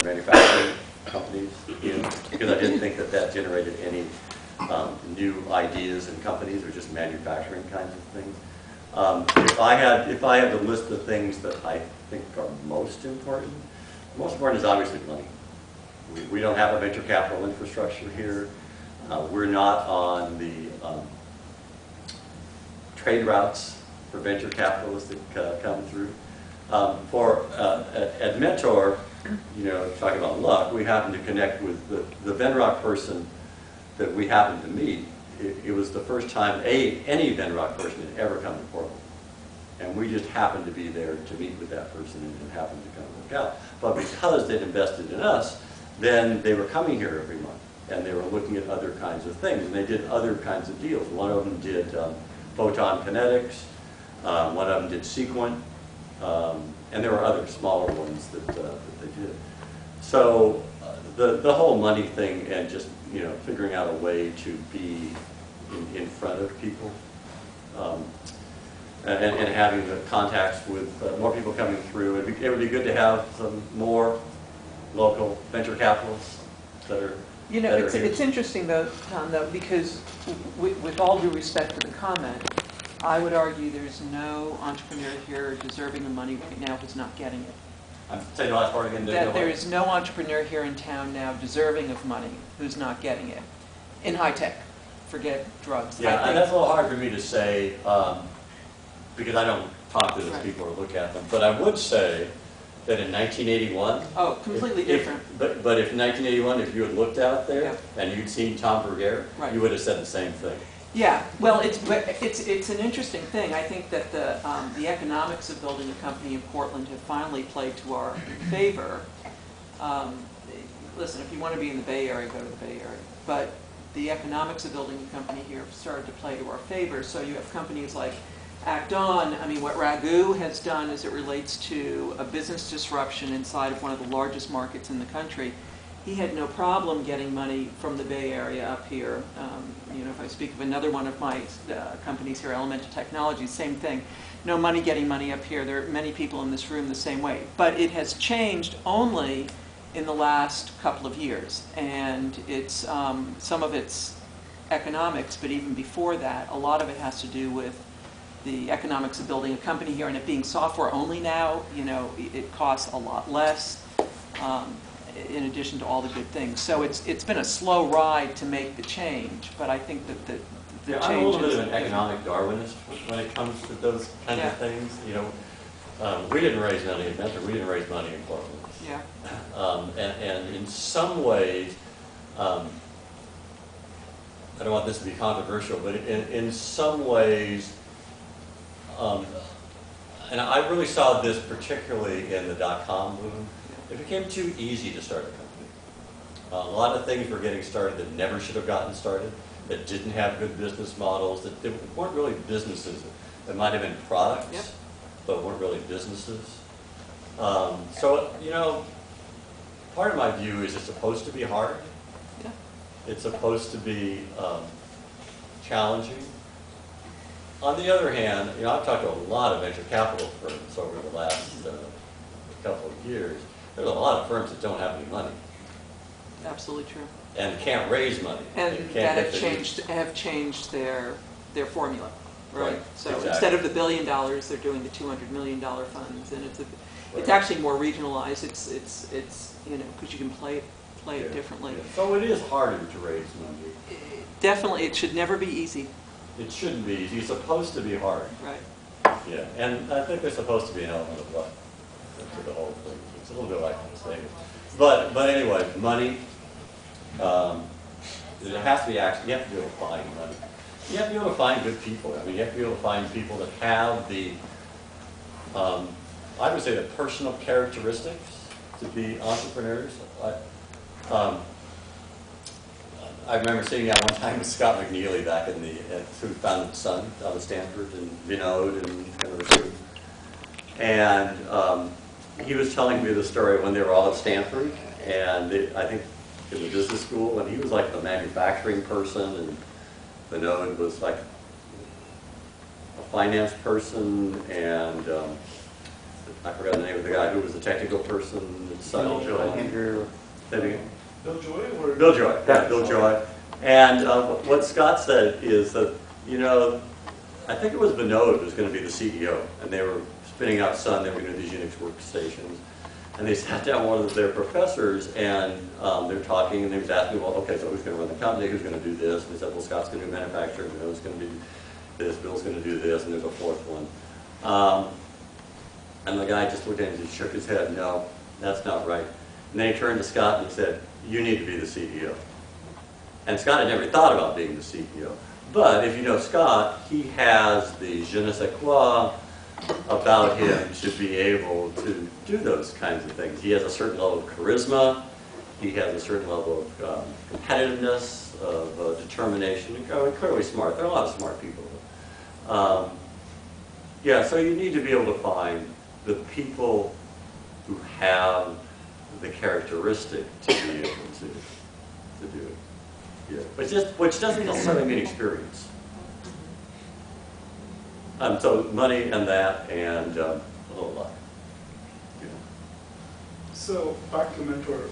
manufacturing companies in, because I didn't think that that generated any new ideas in companies, or just manufacturing kinds of things. If I had to list the things that I think are most important is obviously money. We don't have a venture capital infrastructure here. We're not on the trade routes for venture capitalists that come through. At Mentor, talking about luck, we happened to connect with the Venrock person that we happened to meet. It was the first time any Venrock person had ever come to Portland. And we just happened to be there to meet with that person, and it happened to kind of work out. But because they'd invested in us, then they were coming here every month, and they were looking at other kinds of things, and they did other kinds of deals. One of them did photon kinetics, one of them did Sequent, and there were other smaller ones that they did. So the whole money thing, and just figuring out a way to be in front of people, and having the contacts with more people coming through. It would be good to have some more local venture capitalists that are it's interesting though, Tom, because with all due respect to the comment, I would argue there's no entrepreneur here deserving of money right now who's not getting it. I'm saying the last part again. That there is no entrepreneur here in town now deserving of money who's not getting it. In high tech, forget drugs. Yeah, and that's a little hard for me to say because I don't talk to those people or look at them. But I would say that in 1981. Oh, completely different. But if in 1981, if you had looked out there and you'd seen Tom Bruggere, you would have said the same thing. Yeah, well, it's an interesting thing. I think that the economics of building a company in Portland have finally played to our favor. Listen, if you want to be in the Bay Area, go to the Bay Area. But the economics of building a company here have started to play to our favor. So you have companies like Act On. I mean, what Raghu has done as it relates to a business disruption inside of one of the largest markets in the country. He had no problem getting money from the Bay Area up here. If I speak of another one of my companies here, Elemental Technologies, same thing. No money getting money up here. There are many people in this room the same way. But it has changed only in the last couple of years. And it's some of it's economics, but even before that, a lot of it has to do with the economics of building a company here, and it being software only now, it costs a lot less. In addition to all the good things. So it's been a slow ride to make the change, but I think that the change I'm a little bit of an economic Darwinist when it comes to those kinds of things. We didn't raise money in Mentor, we didn't raise money in Portland. Yeah. And in some ways, I don't want this to be controversial, but in some ways, and I really saw this particularly in the dot-com boom. It became too easy to start a company. A lot of things were getting started that never should have gotten started, that didn't have good business models, that weren't really businesses. That might have been products, but weren't really businesses. So, part of my view is it's supposed to be hard. Yeah. It's supposed to be challenging. On the other hand, I've talked to a lot of venture capital firms over the last couple of years. There's a lot of firms that don't have any money. Absolutely true. And can't raise money. And that have changed their formula, right? So instead of the $1 billion, they're doing the $200 million funds, and it's actually more regionalized. It's because you can play it differently. Yeah. So it is harder to raise money. Definitely, it should never be easy. It shouldn't be easy. It's supposed to be hard. Right. Yeah, and I think there's supposed to be an element of luck to the whole thing. It's a little bit like this thing. But anyway, money, it has to be actually, you have to be able to find money. You have to be able to find good people. I mean, you have to be able to find people that have the, I would say the personal characteristics to be entrepreneurs. I remember sitting down one time with Scott McNeely back in who founded Sun out of Stanford, and Vinod and kind of the two. And he was telling me the story when they were all at Stanford, and I think in the business school, and he was like the manufacturing person, and Vinod was like a finance person, and I forgot the name of the guy who was the technical person that signed Bill it. Andrew. Bill Joy or? Bill Joy, yeah, Bill Joy. And what Scott said is that, you know, I think it was Vinod was going to be the CEO, and they were spinning out Sun, they were going to do these Unix workstations. And they sat down with one of their professors, and they're talking, and they was asking, well, okay, so who's going to run the company, who's going to do this? And they said, well, Scott's going to do manufacturing, Vinod's going to do this, Bill's going to do this, and there's a fourth one. And the guy just looked at him and he shook his head, no, that's not right. And then he turned to Scott and he said, you need to be the CEO. And Scott had never thought about being the CEO. But if you know Scott, he has the je ne sais quoi about him to be able to do those kinds of things. He has a certain level of charisma, he has a certain level of competitiveness, of determination, and clearly smart. There are a lot of smart people. Yeah, so you need to be able to find the people who have the characteristic to be able to do it. Yeah. Which doesn't necessarily mean experience. So money and that and a little luck. Yeah. So back to mentor.